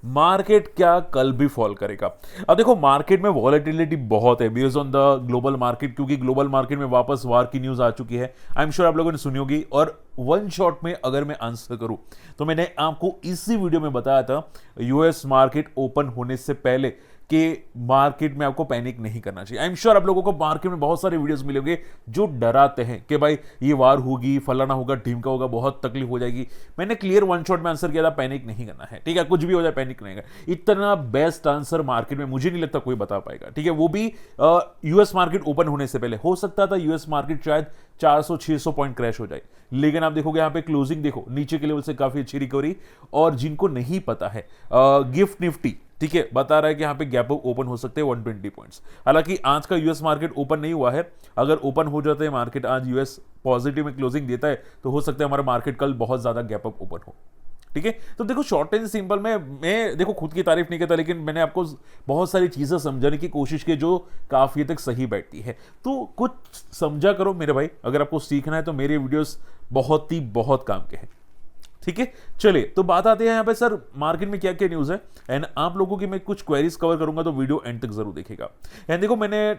Market क्या कल भी फॉल करेगा? अब देखो, मार्केट में वॉलेटिलिटी बहुत है based on the global market, क्योंकि ग्लोबल मार्केट में वापस वार की न्यूज आ चुकी है। आई एम श्योर आप लोगों ने सुनी होगी। और वन शॉट में अगर मैं आंसर करूं तो मैंने आपको इसी वीडियो में बताया था यूएस मार्केट ओपन होने से पहले कि मार्केट में आपको पैनिक नहीं करना चाहिए। आई एम श्योर आप लोगों को मार्केट में बहुत सारे वीडियोस मिलेंगे जो डराते हैं कि भाई ये वार होगी, फलाना होगा, ढीमका होगा, बहुत तकलीफ हो जाएगी। मैंने क्लियर वन शॉट में आंसर किया था, पैनिक नहीं करना है। ठीक है, कुछ भी हो जाए पैनिक नहीं करना। इतना बेस्ट आंसर मार्केट में मुझे नहीं लगता कोई बता पाएगा। ठीक है, वो भी यूएस मार्केट ओपन होने से पहले। हो सकता था यूएस मार्केट शायद 400-600 पॉइंट क्रैश हो जाए, लेकिन आप देखोगे यहां पे क्लोजिंग देखो, नीचे के लेवल से काफी अच्छी रिकवरी। और जिनको नहीं पता है, गिफ्ट निफ्टी, ठीक है, बता रहा है कि यहां पे गैप अप ओपन हो सकते हैं 120 पॉइंट्स। हालांकि आज का यूएस मार्केट ओपन नहीं हुआ है। अगर ओपन हो जाता है मार्केट, आज यूएस पॉजिटिव में क्लोजिंग देता है, तो हो सकता है हमारा मार्केट कल बहुत ज्यादा गैप अप ओपन हो। ठीक है, तो देखो शॉर्ट एंड सिंपल में मैं देखो खुद की तारीफ नहीं करता, लेकिन मैंने आपको बहुत सारी चीजें समझाने की कोशिश की जो काफी हद तक सही बैठती है। तो कुछ समझा करो मेरे भाई, अगर आपको सीखना है तो मेरे वीडियोस बहुत काम के हैं। ठीक है, चलिए तो बात आती है यहाँ पे सर मार्केट में क्या क्या न्यूज है, एंड आप लोगों की मैं कुछ क्वेरीज कवर करूंगा, तो वीडियो एंड तक जरूर देखेगा। एंड देखो मैंने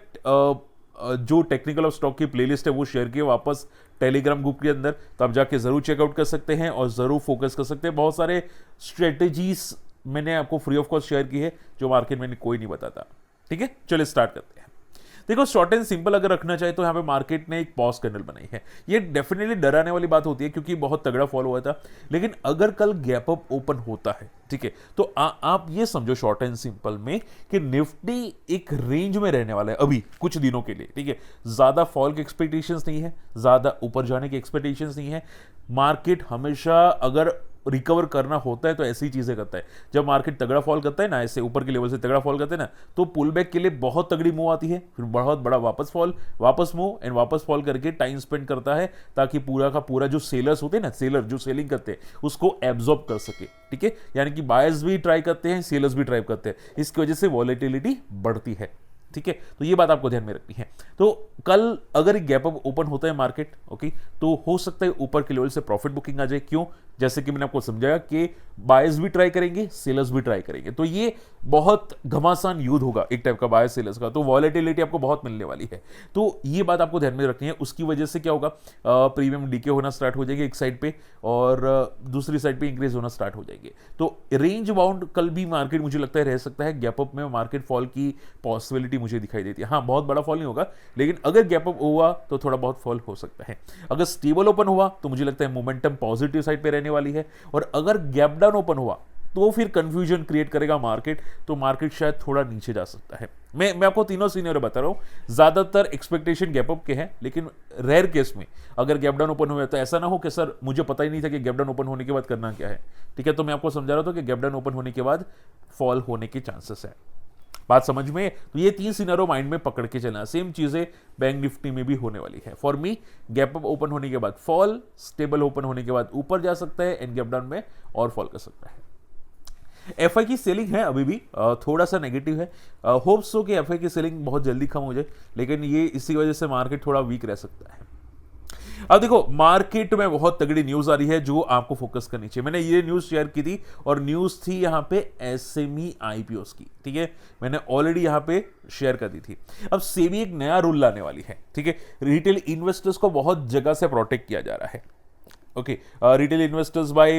जो टेक्निकल ऑफ स्टॉक की प्लेलिस्ट है वो शेयर की वापस टेलीग्राम ग्रुप के अंदर, तो आप जाके जरूर चेकआउट कर सकते हैं और जरूर फोकस कर सकते हैं। बहुत सारे स्ट्रेटेजीज मैंने आपको फ्री ऑफ कॉस्ट शेयर की है जो मार्केट में कोई नहीं बताता। ठीक है, चलिए स्टार्ट करते हैं। देखो शॉर्ट एंड सिंपल अगर रखना चाहे तो यहाँ पे मार्केट ने एक पॉज कैंडल बनाई है। ये डेफिनेटली डराने वाली बात होती है क्योंकि बहुत तगड़ा फॉल हुआ था। लेकिन अगर कल गैप अप ओपन होता है, ठीक है, तो आप ये समझो शॉर्ट एंड सिंपल में कि निफ्टी एक रेंज में रहने वाला है अभी कुछ दिनों के लिए। ठीक है, ज्यादा फॉल की एक्सपेक्टेशंस नहीं है, ज्यादा ऊपर जाने की एक्सपेक्टेशंस नहीं है। मार्केट हमेशा अगर रिकवर करना होता है तो ऐसी चीजें करता है। जब मार्केट तगड़ा फॉल करता है ना, ऐसे ऊपर के लेवल से तगड़ा फॉल करते हैं ना, तो पुल बैक के लिए बहुत तगड़ी मूव आती है, फिर बहुत बड़ा वापस फॉल, वापस मूव एंड वापस फॉल करके टाइम स्पेंड करता है ताकि पूरा का पूरा जो सेलर्स होते हैं ना, सेलर जो सेलिंग करते हैं उसको एब्जॉर्ब कर सके। ठीक है, यानी कि बायर्स भी ट्राई करते हैं, सेलर्स भी ट्राई करते हैं, इसकी वजह से वॉलेटिलिटी बढ़ती है। ठीक है, तो ये बात आपको ध्यान में रखनी है। तो कल अगर गैप अप ओपन होता है मार्केट, ओके, तो हो सकता है ऊपर के लेवल से प्रॉफिट बुकिंग आ जाए। क्यों? जैसे कि मैंने आपको समझाया कि बायर्स भी ट्राई करेंगे, सेलर्स भी ट्राई करेंगे, तो ये बहुत घमासान युद्ध होगा एक टाइप का बायर सेलर्स का। तो वॉलेटिलिटी आपको बहुत मिलने वाली है, तो ये बात आपको ध्यान में रखनी है। उसकी वजह से क्या होगा, प्रीमियम डीके होना स्टार्ट हो जाएगी एक साइड पे, और दूसरी साइड पे इंक्रीज होना स्टार्ट हो जाएंगे। तो रेंज बाउंड कल भी मार्केट मुझे लगता है रह सकता है। गैप अप में मार्केट फॉल की पॉसिबिलिटी मुझे दिखाई देती है। हाँ, बहुत बड़ा फॉल नहीं होगा, लेकिन अगर गैप अप हुआ तो थोड़ा बहुत फॉल हो सकता है। अगर स्टेबल ओपन हुआ तो मुझे लगता है मोमेंटम पॉजिटिव साइड पे रहने वाली है, और अगर गैप डाउन ओपन हुआ तो फिर कंफ्यूजन क्रिएट करेगा मार्केट, तो मार्केट शायद थोड़ा नीचे जा सकता है। मैं आपको तीनों सीनियर बता रहा हूं, ज्यादातर एक्सपेक्टेशन गैप अप के हैं, लेकिन रेयर केस में अगर गैप डाउन ओपन हुआ तो ऐसा ना हो कि सर मुझे पता ही नहीं था कि गैप डाउन ओपन होने के बाद करना क्या है। ठीक है, तो मैं आपको समझा रहा था कि गैप डाउन ओपन होने के बाद फॉल होने के चांसेस है। बात समझ में? तो ये तीन सिनेरियो माइंड में पकड़ के चलना। सेम चीजें बैंक निफ्टी में भी होने वाली है। For me gap up open होने के बाद फॉल, स्टेबल ओपन होने के बाद ऊपर जा सकता है, एंड गैप डाउन में और फॉल कर सकता है। एफआई की सेलिंग है अभी भी थोड़ा सा नेगेटिव है। होप्स सो कि एफआई की सेलिंग बहुत जल्दी कम हो जाए, लेकिन ये इसी वजह से मार्केट थोड़ा वीक रह सकता है। अब देखो मार्केट में बहुत तगड़ी न्यूज आ रही है जो आपको फोकस करनी चाहिए। मैंने ये न्यूज शेयर की थी, और न्यूज थी यहां पे एसएमई आईपीओस की। ठीक है, मैंने ऑलरेडी यहां पे शेयर कर दी थी। अब सेबी एक नया रूल लाने वाली है। ठीक है, रिटेल इन्वेस्टर्स को बहुत जगह से प्रोटेक्ट किया जा रहा है। Okay, retail investors by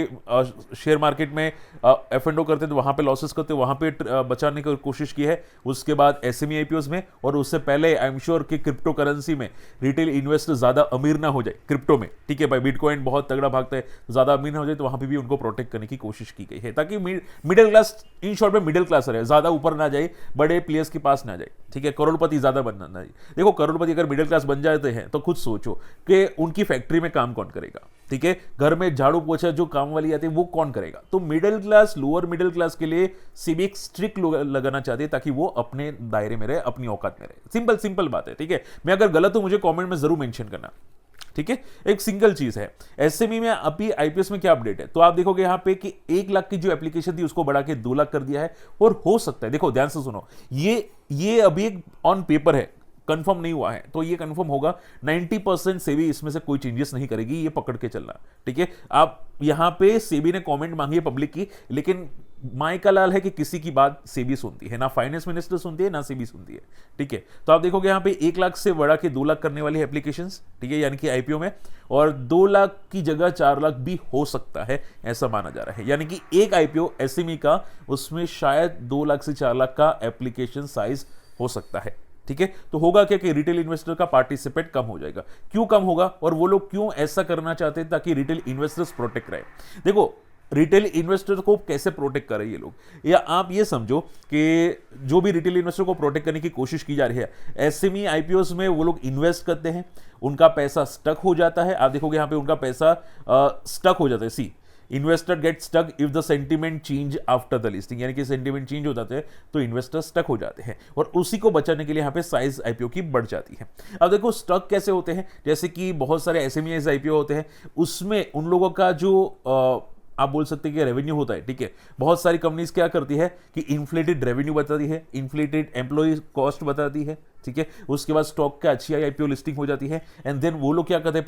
share market में एफ&ओ करते हैं तो वहां पे लॉसेस करते हैं, वहां पे बचाने की कोशिश की है। उसके बाद एसएमई आईपीओस में, और उससे पहले आई एम श्योर कि क्रिप्टो करेंसी में रिटेल इन्वेस्टर ज्यादा अमीर ना हो जाए क्रिप्टो में। ठीक है भाई, बिटकॉइन बहुत तगड़ा भागता है, ज्यादा अमीर ना हो जाए, तो वहां पे भी उनको प्रोटेक्ट करने की कोशिश की गई है ताकि मिडिल क्लास, इन शॉर्ट में मिडिल क्लास रहे, ज्यादा ऊपर ना जाए, बड़े प्लेयर्स के पास ना जाए। ठीक है, करोड़पति ज्यादा बनना ना जाए। देखो करोड़पति अगर मिडिल क्लास बन जाते हैं तो खुद सोचो कि उनकी फैक्ट्री में काम कौन करेगा। ठीक है, घर में झाड़ू पोछा जो काम वाली आती है वो कौन करेगा। तो middle class, lower middle class के लिए सेबी एक स्ट्रिक्ट लगाना चाहती है ताकि वो अपने दायरे में रहे, अपनी औकात में रहे। सिंपल सिंपल बात है। ठीक है, मैं अगर गलत हूं मुझे कमेंट में जरूर मेंशन करना। ठीक है, एक सिंगल चीज है। एसएमई में अभी आईपीएस में क्या अपडेट है, तो आप देखोगे यहां पे कि 1 लाख की जो एप्लीकेशन थी उसको बढ़ा के 2 लाख कर दिया है। और हो सकता है, देखो ध्यान से सुनो, ये अभी एक ऑन पेपर है, कंफर्म नहीं हुआ है, तो ये कंफर्म होगा 90% सेबी इसमें से कोई चेंजेस नहीं करेगी, ये पकड़ के चलना। ठीक है, आप यहां पे सेबी ने कमेंट मांगी है पब्लिक की, लेकिन माई का लाल है कि किसी की बात सेबी सुनती है, ना फाइनेंस मिनिस्टर सुनती है, ना सेबी सुनती है। ठीक है, तो आप देखोगे यहाँ पे 1 लाख से बढ़ा के 2 लाख करने वाली एप्लीकेशंस, ठीक है, यानी कि आईपीओ में, और 2 लाख की जगह 4 लाख भी हो सकता है, ऐसा माना जा रहा है। यानी कि एक आईपीओ एसएमई का, उसमें शायद 2 लाख से 4 लाख का एप्लीकेशन साइज हो सकता है। ठीक है, तो होगा क्या कि रिटेल इन्वेस्टर का पार्टिसिपेट कम हो जाएगा। क्यों कम होगा, और वो लोग क्यों ऐसा करना चाहते हैं, ताकि रिटेल इन्वेस्टर्स प्रोटेक्ट रहे। देखो, रिटेल इन्वेस्टर को कैसे प्रोटेक्ट कर रहे ये लोग, या आप ये समझो कि जो भी रिटेल इन्वेस्टर को प्रोटेक्ट करने की कोशिश की जा रही है, एसएमई आईपीओस में वो लोग इन्वेस्ट करते हैं, उनका पैसा स्टक हो जाता है। आप देखोगे यहाँ पे उनका पैसा स्टक हो जाता है। See, investor get stuck if the sentiment change after the listing, यानी कि सेंटीमेंट चेंज हो जाते हैं तो इन्वेस्टर स्टक हो जाते हैं, और उसी को बचाने के लिए यहाँ पे साइज आईपीओ की बढ़ जाती है। अब देखो स्टक कैसे होते हैं, जैसे कि बहुत सारे एसएमई आईपीओ होते हैं, उसमें उन लोगों का जो आप बोल सकते हैं कि रेवेन्यू होता है। ठीक है, बहुत सारी कंपनीज क्या करती है कि इन्फ्लेटेड रेवेन्यू बताती है, इन्फ्लेटेड एम्प्लॉय कॉस्ट बताती है। ठीक है, उसके बाद स्टॉक का अच्छी आईपीओ लिस्टिंग हो जाती है, एंड देन वो लोग क्या करते हैं,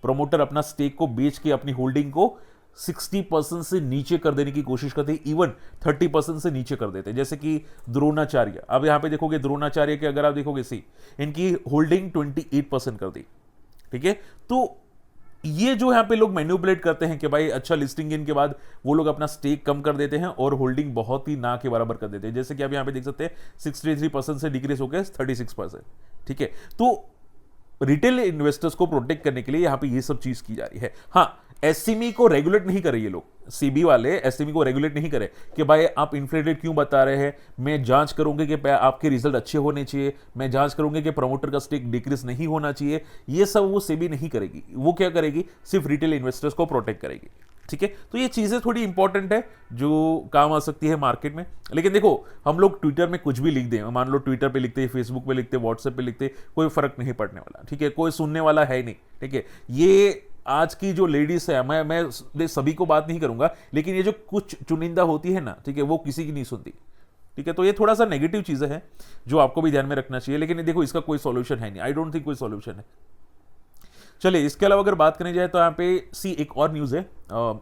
प्रमोटर अपना स्टेक को बेच के अपनी होल्डिंग को 60% से नीचे कर देने की कोशिश करते हैं, इवन 30% से नीचे कर देते हैं। जैसे कि द्रोणाचार्य, अब यहां पे देखोगे द्रोणाचार्य के, अगर आप देखोगे सी, इनकी होल्डिंग 28% कर दी। ठीक है, तो ये जो यहां पे लोग मैन्युपुलेट करते हैं कि भाई अच्छा लिस्टिंग इन के बाद वो लोग अपना स्टेक कम कर देते हैं और होल्डिंग बहुत ही ना के बराबर कर देते हैं। जैसे कि आप यहां पे देख सकते हैं 63% से डिक्रीज होकर 36%। ठीक है, तो रिटेल इन्वेस्टर्स को प्रोटेक्ट करने के लिए यहां पे ये सब चीज की जा रही है। हाँ, एसएमई को रेगुलेट नहीं करे ये लोग, सीबी वाले एसएमई को रेगुलेट नहीं करे कि भाई आप इन्फ्लेटेड क्यों बता रहे हैं, मैं जांच करूंगे कि आपके रिजल्ट अच्छे होने चाहिए, मैं जांच करूंगे कि प्रमोटर का स्टेक डिक्रीज नहीं होना चाहिए। ये सब वो सेबी नहीं करेगी, वो क्या करेगी, सिर्फ रिटेल इन्वेस्टर्स को प्रोटेक्ट करेगी। ठीक है, तो ये चीजें थोड़ी इंपॉर्टेंट है जो काम आ सकती है मार्केट में। लेकिन देखो, हम लोग ट्विटर में कुछ भी लिख दें, मान लो ट्विटर पे लिखते हैं, फेसबुक पे लिखते हैं, व्हाट्सएप पे लिखते हैं, कोई फर्क नहीं पड़ने वाला। ठीक है, कोई सुनने वाला है ही नहीं। ठीक है, ये आज की जो लेडीज है, मैं सभी को बात नहीं करूंगा, लेकिन ये जो कुछ चुनिंदा होती है ना, ठीक है, वो किसी की नहीं सुनती। ठीक है, तो ये थोड़ा सा नेगेटिव चीजें हैं जो आपको भी ध्यान में रखना चाहिए। लेकिन देखो, इसका कोई सॉल्यूशन है नहीं, आई डोंट थिंक कोई सॉल्यूशन है। चलिए, इसके अलावा अगर बात करनी जाए तो यहाँ पे सी एक और न्यूज़ है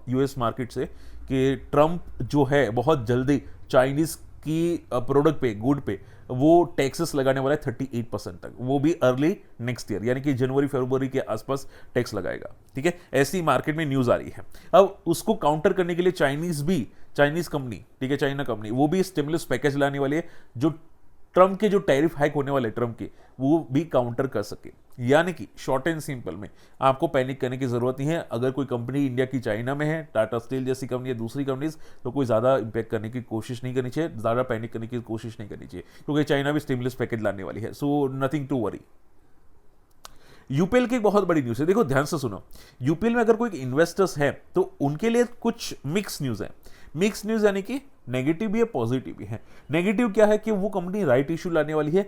यूएस मार्केट से, कि ट्रंप जो है बहुत जल्दी चाइनीज की प्रोडक्ट पे, गुड पे वो टैक्सेस लगाने वाला है 38% तक, वो भी अर्ली नेक्स्ट ईयर, यानी कि जनवरी फरवरी के आसपास टैक्स लगाएगा। ठीक है, ऐसी मार्केट में न्यूज़ आ रही है। अब उसको काउंटर करने के लिए चाइनीज कंपनी, ठीक है, चाइना कंपनी, वो भी स्टिमुलस पैकेज लाने वाली है, जो ट्रंप के जो टैरिफ हाइक होने वाले ट्रंप के, वो भी काउंटर कर सके। यानी कि शॉर्ट एंड सिंपल में आपको पैनिक करने की जरूरत नहीं है। अगर कोई कंपनी इंडिया की चाइना में है, टाटा स्टील जैसी कंपनी है, दूसरी कंपनीज, तो कोई ज्यादा इंपैक्ट करने की कोशिश नहीं करनी चाहिए, ज्यादा पैनिक करने की कोशिश नहीं करनी चाहिए, क्योंकि चाइना भी स्टिमुलस पैकेज लाने वाली है। So nothing to worry. UPL की एक बहुत बड़ी न्यूज़ है, देखो ध्यान से सुनो। यूपीएल में अगर कोई इन्वेस्टर्स है तो उनके लिए कुछ मिक्स न्यूज़ है। मिक्स न्यूज़ यानी कि नेगेटिव भी है, पॉजिटिव भी है। नेगेटिव क्या है कि वो कंपनी राइट इशू लाने वाली है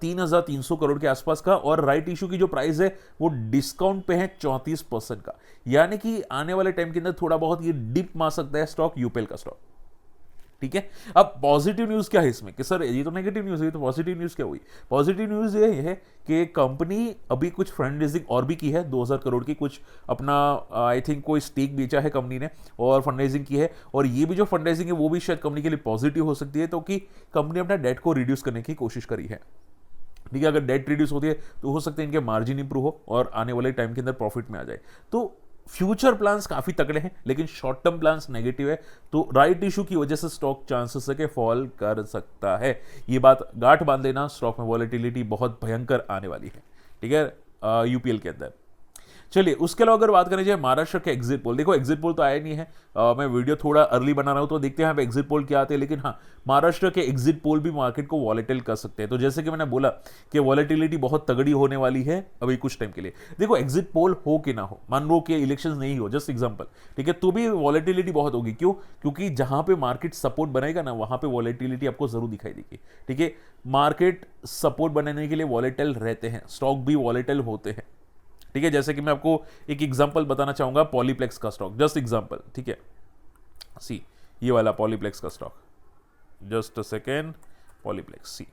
3,300 करोड़ के आसपास का, और राइट इशू की जो प्राइस है वो डिस्काउंट पे है 34% का, यानी कि आने वाले टाइम के अंदर थोड़ा बहुत ये डिप मार सकता है स्टॉक, यूपीएल का स्टॉक। ठीक है, अब पॉजिटिव न्यूज क्या है इसमें कि सर ये तो नेगेटिव न्यूज है, तो पॉजिटिव न्यूज क्या हुई? पॉजिटिव न्यूज ये है कि कंपनी अभी कुछ फंड रेजिंग और भी की है, 2,000 करोड़ की, कुछ अपना आई थिंक कोई स्टेक बेचा है कंपनी ने और फंड रेजिंग की है, और ये भी जो फंड रेजिंग है वो भी शायद कंपनी के लिए पॉजिटिव हो सकती है, तो कि कंपनी अपना डेट को रिड्यूस करने की कोशिश करी है। ठीक है, अगर डेट रिड्यूस होती है तो हो सकता है इनके मार्जिन इंप्रूव हो और आने वाले टाइम के अंदर प्रॉफिट में आ जाए। तो फ्यूचर प्लान्स काफी तगड़े हैं, लेकिन शॉर्ट टर्म प्लान्स नेगेटिव है, तो राइट इशू की वजह से स्टॉक चांसेस है कि फॉल कर सकता है। ये बात गांठ बांध लेना, स्टॉक में वॉलेटिलिटी बहुत भयंकर आने वाली है। ठीक है, यूपीएल के अंदर। चलिए, उसके अलावा अगर बात करें जाए महाराष्ट्र के एग्जिट पोल, देखो एग्जिट पोल तो आया नहीं है, मैं वीडियो थोड़ा अर्ली बना रहा हूं, तो देखते हैं यहाँ पे एग्जिट पोल क्या आते हैं। लेकिन हाँ, महाराष्ट्र के एग्जिट पोल भी मार्केट को वॉलेटिल कर सकते हैं। तो जैसे कि मैंने बोला कि वॉलेटिलिटी बहुत तगड़ी होने वाली है अभी कुछ टाइम के लिए। देखो एग्जिट पोल हो कि ना हो, मान लो कि इलेक्शन नहीं हो, जस्ट एग्जाम्पल, ठीक है, तो भी वॉलेटिलिटी बहुत होगी। क्यों? क्योंकि जहां पे मार्केट सपोर्ट बनेगा ना, वहां पे वॉलेटिलिटी आपको जरूर दिखाई देगी। ठीक है, मार्केट सपोर्ट बनाने के लिए वॉलेटिल रहते हैं, स्टॉक भी वॉलेटिल होते हैं। ठीक है, जैसे कि मैं आपको एक एग्जांपल बताना चाहूंगा, पॉलीप्लेक्स का स्टॉक, जस्ट एग्जांपल। ठीक है, सी ये वाला पॉलीप्लेक्स का stock, just a second, Polyplex see,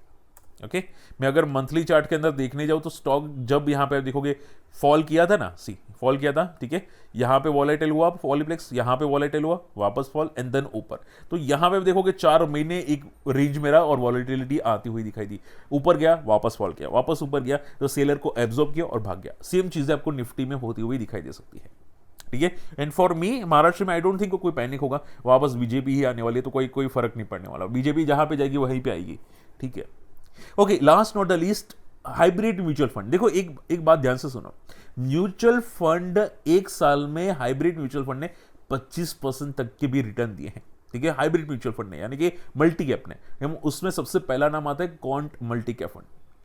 okay मैं अगर मंथली चार्ट के अंदर देखने जाऊँ तो स्टॉक जब यहाँ पे आप देखोगे फॉल किया था ना, फॉल किया था, ठीक है, यहाँ पे वॉलेटाइल हुआ पॉलीप्लेक्स, यहाँ पे वॉलेटाइल हुआ, वापस फॉल एंड देन ऊपर। तो यहाँ पे देखोगे 4 महीने एक रेंज में रहा और वॉलेटिलिटी आती हुई दिखाई दी, ऊपर गया वापस फॉल किया, वापस ऊपर गया, तो सेलर को एब्जॉर्ब किया और भाग गया। सेम चीजें आपको निफ्टी में होती हुई दिखाई दे सकती है, ठीक है। एंड फॉर मी महाराष्ट्र में आई डोंट थिंक कोई पैनिक होगा, वापस बीजेपी ही आने वाली है, तो कोई फर्क नहीं पड़ने वाला, बीजेपी जहां पे जाएगी वहीं पे आएगी, ठीक है। Okay last not the least, hybrid mutual fund. देखो एक बात ध्यान से सुनो, म्यूचुअल फंड एक साल में हाइब्रिड म्यूचुअल फंड ने 25% तक के भी रिटर्न दिए हैं, ठीक है, हाइब्रिड म्यूचुअल फंड ने, यानी कि मल्टी कैप ने। उसमें सबसे पहला नाम आता है क्वांट मल्टी कैप फंड,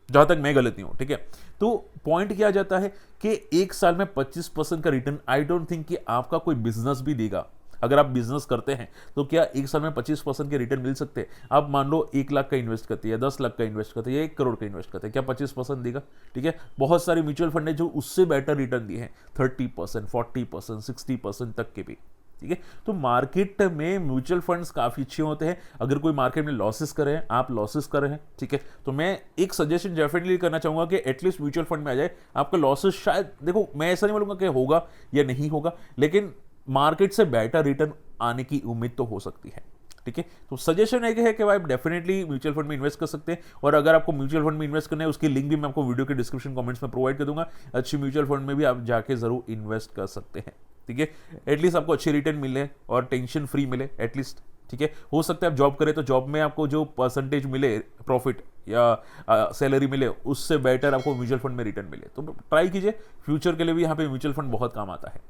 जहां तक मैं गलत नहीं हूं, ठीक है। तो पॉइंट क्या जाता है कि एक साल में 25% का रिटर्न, आई डोंट थिंक कि आपका कोई बिजनेस भी देगा। अगर आप बिजनेस करते हैं तो क्या एक साल में 25% के रिटर्न मिल सकते हैं? आप मान लो 1 लाख का इन्वेस्ट करते हैं, 10 लाख का इन्वेस्ट करते हैं, या 1 करोड़ का इन्वेस्ट करते हैं, क्या 25% देगा? ठीक है, बहुत सारे म्यूचुअल फंड है जो उससे बेटर रिटर्न दिए हैं, 30%, 40%, 60% तक के भी, ठीक है। तो मार्केट में म्यूचुअल फंड्स काफी अच्छे होते हैं। अगर कोई मार्केट में लॉसेस कर रहे हैं, आप लॉसेस कर रहे हैं, ठीक है, तो मैं एक सजेशन डेफिनेटली करना चाहूंगा कि एटलीस्ट म्यूचुअल फंड में आ जाए। आपका लॉसेस शायद, देखो मैं ऐसा नहीं बोलूंगा कि होगा या नहीं होगा, लेकिन मार्केट से बेटर रिटर्न आने की उम्मीद तो हो सकती है, ठीक है। तो सजेशन है कि आप डेफिनेटली म्यूचुअल फंड में इन्वेस्ट कर सकते हैं। और अगर आपको म्यूचुअल फंड में इन्वेस्ट करना है, उसकी लिंक भी मैं आपको वीडियो के डिस्क्रिप्शन कमेंट्स में प्रोवाइड कर दूंगा। अच्छी म्यूचुअल फंड में भी आप जाके जरूर इन्वेस्ट कर सकते हैं, ठीक है। एटलीस्ट आपको अच्छी रिटर्न मिले और टेंशन फ्री मिले एटलीस्ट, ठीक है। हो सकता है आप जॉब करें तो जॉब में आपको जो परसेंटेज मिले प्रॉफिट या सैलरी मिले, उससे बेटर आपको म्यूचुअल फंड में रिटर्न मिले। तो ट्राई कीजिए, फ्यूचर के लिए भी यहाँ पे म्यूचुअल फंड बहुत काम आता है।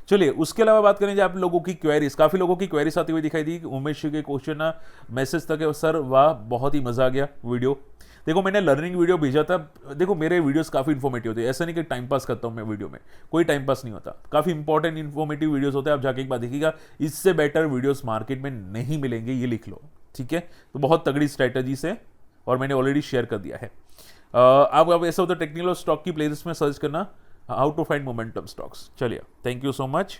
चलिए उसके अलावा बात करें आप लोगों की क्वेरीज, काफी लोगों की क्वेरीज आती हुई दिखाई दी। उमेश के क्वेश्चन मैसेज तक है, सर वाह बहुत ही मजा आ गया वीडियो। देखो मैंने लर्निंग वीडियो भेजा था, देखो मेरे वीडियोस काफी इन्फॉर्मेटिव होते हैं, ऐसा नहीं कि टाइम पास करता हूं मैं वीडियो में, कोई टाइम पास नहीं होता, काफी इंपॉर्टेंट इन्फॉर्मेटिव वीडियोस होते हैं। आप जाके एक बार देखिएगा, इससे बेटर वीडियोस मार्केट में नहीं मिलेंगे, ये लिख लो, ठीक है। तो बहुत तगड़ी स्ट्रेटेजी से, और मैंने ऑलरेडी शेयर कर दिया है। अब ऐसा होता है टेक्निकल स्टॉक की प्लेलिस्ट में सर्च करना how to find momentum stocks. चलिए thank you so much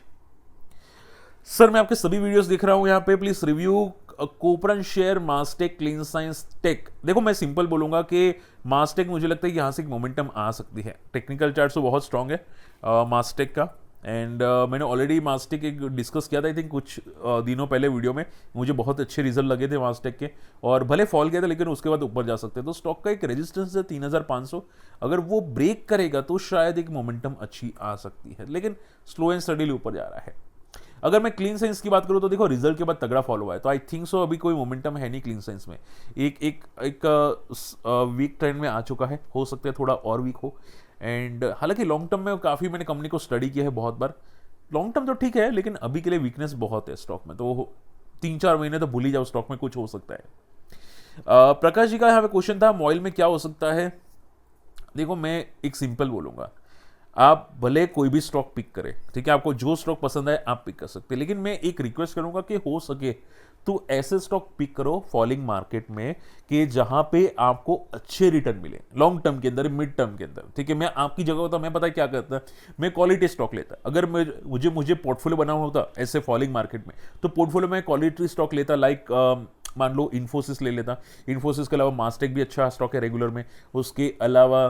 sir, मैं आपके सभी वीडियोस देख रहा हूं यहाँ पे, please review Kopran share, Mastek, clean science, tech. देखो मैं सिंपल बोलूंगा कि मास्टेक मुझे लगता है कि यहाँ से एक मोमेंटम आ सकती है, टेक्निकल चार्ट तो बहुत स्ट्रांग है मास्टेक का। एंड मैंने ऑलरेडी मास्टेक एक डिस्कस किया था आई थिंक कुछ दिनों पहले वीडियो में, मुझे बहुत अच्छे रिजल्ट लगे थे मास्टेक के, और भले फॉल गया था लेकिन उसके बाद ऊपर जा सकते हैं। तो स्टॉक का एक रेजिस्टेंस है 3500, अगर वो ब्रेक करेगा तो शायद एक मोमेंटम अच्छी आ सकती है, लेकिन स्लो एंड स्टडीली ऊपर जा रहा है। अगर मैं क्लीन साइंस की बात करूं तो देखो रिजल्ट के बाद तगड़ा फॉलो हुआ है, तो आई थिंक सो अभी कोई मोमेंटम है नहीं क्लीन साइंस में, एक वीक ट्रेंड में आ चुका है, हो सकता है थोड़ा और वीक हो। एंड हालांकि लॉन्ग टर्म में काफी मैंने कंपनी को स्टडी किया है बहुत बार, लॉन्ग टर्म तो ठीक है लेकिन अभी के लिए वीकनेस बहुत है स्टॉक में, तो 3-4 महीने तो भूल ही जाओ, स्टॉक में कुछ हो सकता है। प्रकाश जी का यहाँ पे क्वेश्चन था मॉइल में क्या हो सकता है। देखो मैं एक सिंपल बोलूंगा, आप भले कोई भी स्टॉक पिक करें, ठीक है, आपको जो स्टॉक पसंद है आप पिक कर सकते हैं, लेकिन मैं एक रिक्वेस्ट करूंगा कि हो सके तो ऐसे स्टॉक पिक करो फॉलिंग मार्केट में कि जहां पे आपको अच्छे रिटर्न मिले लॉन्ग टर्म के अंदर, मिड टर्म के अंदर, ठीक है। मैं आपकी जगह होता, मैं पता है क्या करता, मैं क्वालिटी स्टॉक लेता। अगर मुझे पोर्टफोलियो बनाना होता ऐसे फॉलिंग मार्केट में, तो पोर्टफोलियो में क्वालिटी स्टॉक लेता, लाइक मान लो इन्फोसिस ले लेता। इन्फोसिस के अलावा मास्टेक भी अच्छा स्टॉक है रेगुलर में, उसके अलावा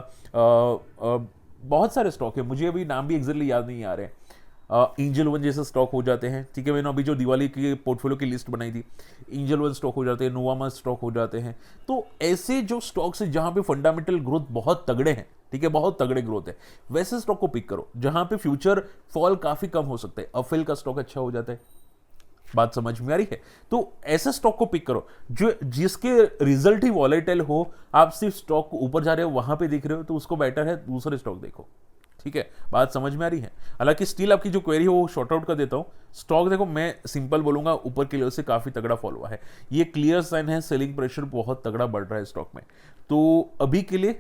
बहुत सारे स्टॉक है, मुझे अभी नाम भी एग्जैक्टली याद नहीं आ रहे हैं। एंजल वन जैसे स्टॉक हो जाते हैं, ठीक है, मैंने अभी जो दिवाली की पोर्टफोलियो की लिस्ट बनाई थी, एंजल वन स्टॉक हो जाते हैं, नोवामा स्टॉक हो जाते हैं। तो ऐसे जो स्टॉक्स है जहां पे फंडामेंटल ग्रोथ बहुत तगड़े हैं, ठीक है, बहुत तगड़े ग्रोथ है, वैसे स्टॉक को पिक करो जहां पे फ्यूचर फॉल काफी कम हो सकता है। अफेल का स्टॉक अच्छा हो जाता है, बात समझ में आ रही है। तो ऐसे स्टॉक को पिक करो जो जिसके रिजल्ट ही वॉलेटाइल हो, आप सिर्फ स्टॉक को ऊपर जा रहे हो वहां पे देख रहे हो, तो उसको बेटर है दूसरे स्टॉक देखो, ठीक है, बात समझ में आ रही है। हालांकि स्टिल आपकी जो क्वेरी हो वो शॉर्ट आउट कर देता हूं। स्टॉक देखो मैं सिंपल बोलूंगा, ऊपर के लेवल से काफी तगड़ा फॉल हुआ है, ये क्लियर साइन है, सेलिंग प्रेशर बहुत तगड़ा बढ़ रहा है स्टॉक में। तो अभी के लिए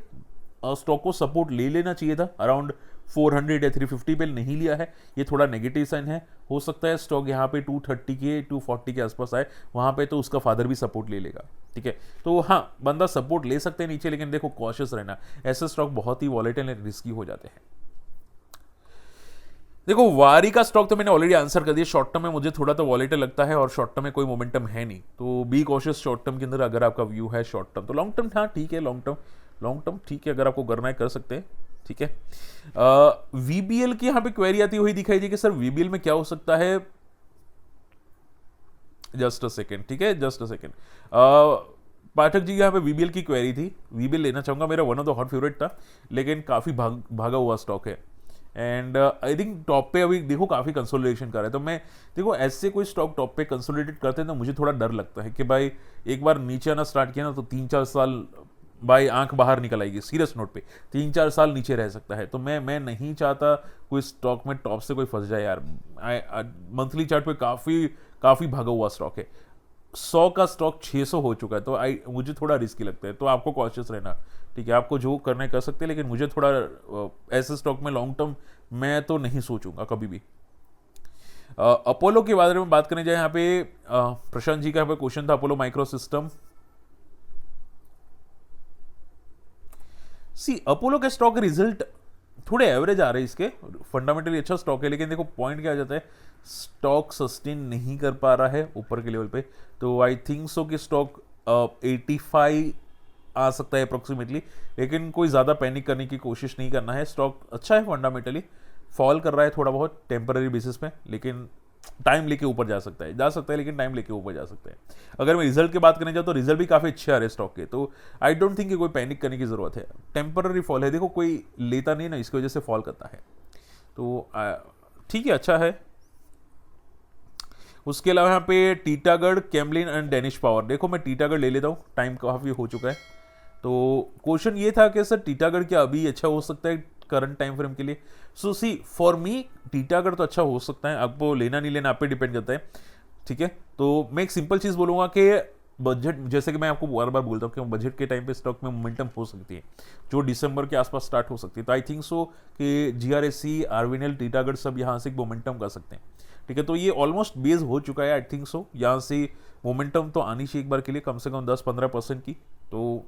स्टॉक को सपोर्ट ले लेना चाहिए था, अराउंड 400 या 350 पे नहीं लिया है, ये थोड़ा नेगेटिव साइन है। हो सकता है स्टॉक यहाँ पे 230 के 240 के आसपास आए, वहां पे तो उसका फादर भी सपोर्ट ले लेगा, ठीक है। तो हाँ बंदा सपोर्ट ले सकते हैं नीचे, लेकिन देखो कॉशियस रहना, ऐसे स्टॉक बहुत ही वॉलेटाइल एंड रिस्की हो जाते हैं। देखो वारी का स्टॉक तो मैंने ऑलरेडी आंसर कर दिया। शॉर्ट टर्म में मुझे थोड़ा तो वॉलेटाइल लगता है और शॉर्ट टर्म में कोई मोमेंटम है नहीं, तो बी कॉशियस शॉर्ट टर्म के अंदर अगर आपका व्यू है शॉर्ट टर्म। तो लॉन्ग टर्म हाँ ठीक है, लॉन्ग टर्म ठीक है, अगर आपको करना है कर सकते हैं, ठीक है। वीबीएल की यहाँ पे क्वेरी आती हुई दिखाई दी कि सर वीबीएल में क्या हो सकता है। जस्ट अ सेकेंड, ठीक है, just a second. Pathak ji यहाँ पे वीबीएल की क्वेरी थी। वीबीएल लेना चाहूंगा, मेरा one of the hot favourite था, लेकिन काफी भागा हुआ स्टॉक है। एंड आई थिंक टॉप पे अभी देखो काफी कंसोलिडेशन कर रहा है। तो मैं देखो ऐसे कोई स्टॉक टॉप पे कंसोलिडेट करते हैं तो मुझे थोड़ा डर लगता है कि भाई एक बार नीचे आना स्टार्ट किया ना तो 3-4 साल भाई आंख बाहर निकल आएगी, सीरियस नोट पे 3-4 साल नीचे रह सकता है। तो मैं नहीं चाहता कोई स्टॉक में टॉप से कोई फंस जाए यार। मंथली चार्ट पे काफी भागा हुआ स्टॉक है। 100 का स्टॉक 600 हो चुका है, तो मुझे थोड़ा रिस्की लगता है। तो आपको कॉशियस रहना, ठीक है, आपको जो करना है कर सकते हैं, लेकिन मुझे थोड़ा ऐसे स्टॉक में लॉन्ग टर्म मैं तो नहीं सोचूंगा कभी भी। अपोलो के बारे में बात करने जाए, यहाँ पे प्रशांत जी का यहाँ पे क्वेश्चन था अपोलो माइक्रो सिस्टम। सी अपोलो के स्टॉक रिजल्ट थोड़े एवरेज आ रहे हैं, इसके फंडामेंटली अच्छा स्टॉक है, लेकिन देखो पॉइंट क्या आ जाता है, स्टॉक सस्टेन नहीं कर पा रहा है ऊपर के लेवल पे। तो आई थिंक सो कि स्टॉक 85 आ सकता है अप्रोक्सीमेटली, लेकिन कोई ज़्यादा पैनिक करने की कोशिश नहीं करना है। स्टॉक अच्छा है, फंडामेंटली फॉल कर रहा है थोड़ा बहुत टेम्पररी बेसिस पे, लेकिन टाइम लेके ऊपर जा सकता है, लेकिन टाइम लेके ऊपर जा सकता है। अगर मैं रिजल्ट की बात करने जाऊँ तो रिजल्ट भी काफ़ी अच्छे आ रहे हैं स्टॉक के, तो आई डोंट थिंक कि कोई पैनिक करने की ज़रूरत है। टेम्पररी फॉल है, देखो कोई लेता नहीं ना, इसकी वजह से फॉल करता है, तो ठीक है, अच्छा है। उसके अलावा यहाँ पे Titagarh, Camlin and Danish power. देखो मैं टीटागढ़ ले लेता हूँ, टाइम काफ़ी हो चुका है। तो क्वेश्चन ये था कि सर टीटागढ़ क्या अभी अच्छा हो सकता है करंट टाइम फ्रेम के लिए। सो सी फॉर मी टीटागढ़ तो अच्छा हो सकता है, आपको लेना नहीं लेना आप पे डिपेंड करता है, ठीक है। तो मैं एक सिंपल चीज़ बोलूँगा कि बजट, जैसे कि मैं आपको बार बार बोलता हूँ कि बजट के टाइम पे स्टॉक में मोमेंटम हो सकती है, जो दिसंबर के आसपास स्टार्ट हो सकती है। तो आई थिंक सो कि जीआरएससी, आरवीएनएल, टीटागढ़ सब यहाँ से मोमेंटम कर सकते हैं, ठीक है। तो ये ऑलमोस्ट बेस हो चुका है, आई थिंक सो यहाँ से मोमेंटम तो आनी चाहिए एक बार के लिए, कम से कम 10-15% की, तो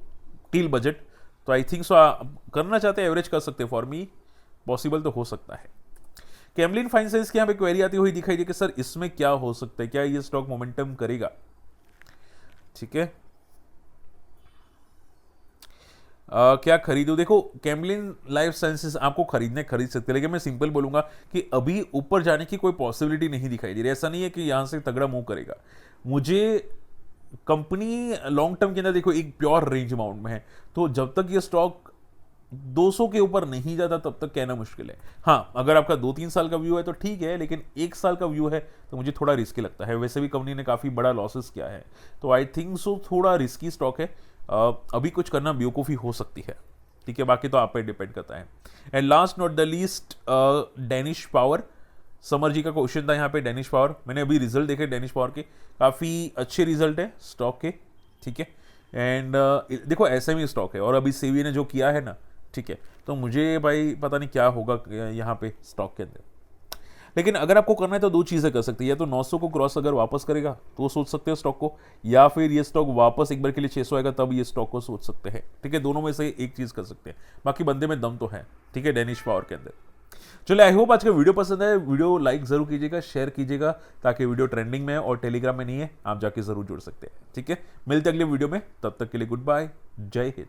टिल बजट। तो आई थिंक सो करना चाहते हैं एवरेज कर सकते हैं, फॉर मी पॉसिबल तो हो सकता है। कैमलिन फाइनेंस की यहाँ पे क्वेरी आती हुई दिखाई दी कि सर इसमें क्या हो सकता है, क्या ये स्टॉक मोमेंटम करेगा, ठीक है। क्या खरीदो, देखो कैमलिन लाइफ साइंसेस आपको खरीद सकते हैं, लेकिन मैं सिंपल बोलूंगा कि अभी ऊपर जाने की कोई पॉसिबिलिटी नहीं दिखाई दे रही। ऐसा नहीं है कि यहां से तगड़ा मूव करेगा। मुझे कंपनी लॉन्ग टर्म के अंदर देखो एक प्योर रेंज अमाउंट में है, तो जब तक ये स्टॉक 200 के ऊपर नहीं जाता तब तक कहना मुश्किल है। हाँ, अगर आपका 2-3 साल का व्यू है तो ठीक है, लेकिन 1 साल का व्यू है तो मुझे थोड़ा रिस्की लगता है। वैसे भी कंपनी ने काफ़ी बड़ा लॉसेस किया है, तो आई थिंक सो थोड़ा रिस्की स्टॉक है। अभी कुछ करना बेवकूफ़ी हो सकती है, ठीक है, बाकी तो आप पे डिपेंड करता है। And last not the least, Danish power. Samar ji का क्वेश्चन था यहाँ पे डेनिश पावर। मैंने अभी रिजल्ट देखे डेनिश पावर के, काफ़ी अच्छे रिजल्ट है स्टॉक के, ठीक है। एंड देखो एसएमई स्टॉक है और अभी सेबी ने जो किया है ना, ठीक है, तो मुझे भाई पता नहीं क्या होगा यहाँ पे स्टॉक के अंदर। लेकिन अगर आपको करना है तो दो चीज़ें कर सकते हैं, या तो 900 को क्रॉस अगर वापस करेगा तो सोच सकते हो स्टॉक को, या फिर ये स्टॉक वापस एक बार के लिए 600 आएगा तब ये स्टॉक को सोच सकते हैं, ठीक है। दोनों में से एक चीज़ कर सकते हैं, बाकी बंदे में दम तो है, ठीक है, डेनिश पावर के अंदर। चलो आई होप आज का वीडियो पसंद है, वीडियो लाइक जरूर कीजिएगा, शेयर कीजिएगा, ताकि वीडियो ट्रेंडिंग में है और टेलीग्राम में नहीं है, आप जाके जरूर जुड़ सकते हैं, ठीक है। मिलते अगले वीडियो में, तब तक के लिए गुड बाय, जय हिंद।